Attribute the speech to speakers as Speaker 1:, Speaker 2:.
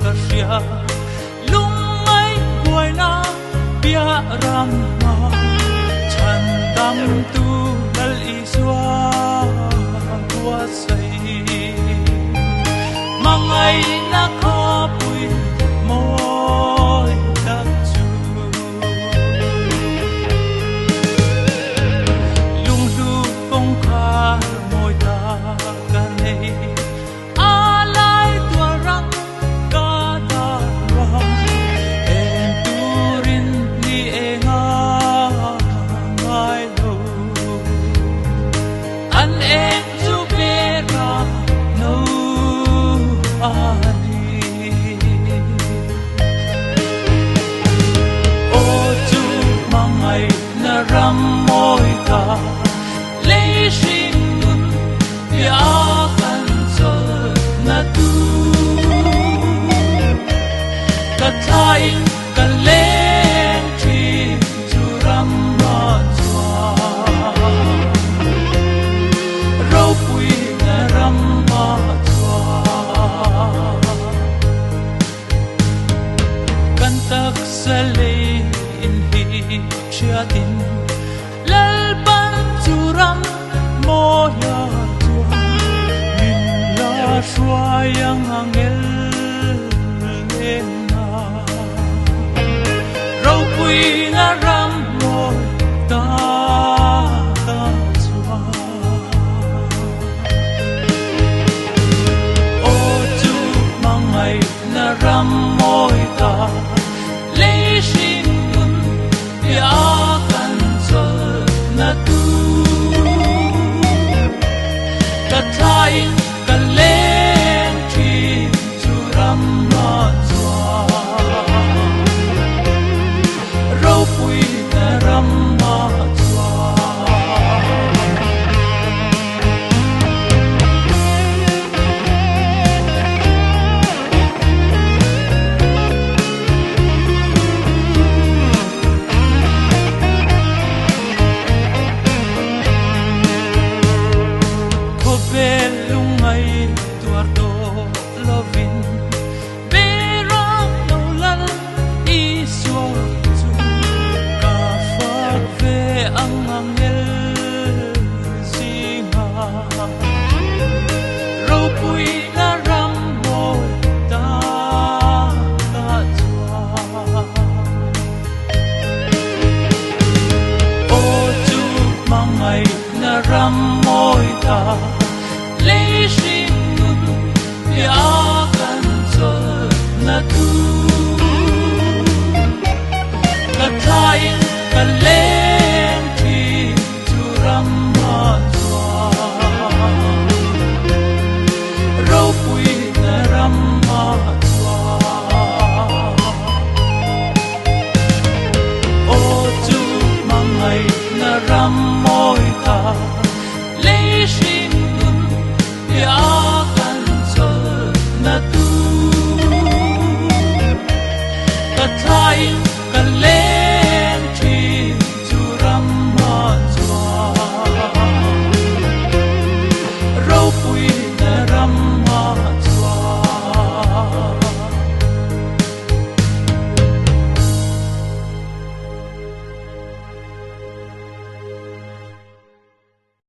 Speaker 1: ka ria lung ai buai na bia ram ma chan dam tu dal iswa wa sai mangai na kho pui moi dak chu lung lu kong kha moi ta ka nei a lai tua rang ka ta wa en turin ni e nga mai lo an e zu pe ra no ram moi ta lei sing nun ya kan sol na tu ka thai ka leng thi chu ram ma chwa ro pui na ram ma chwa kan tak sa lei in hi chia tin lal ban churam moya tua min la shua yang angel lena rau pui na ram mo ta ta chua o chu mangai na ram moi ta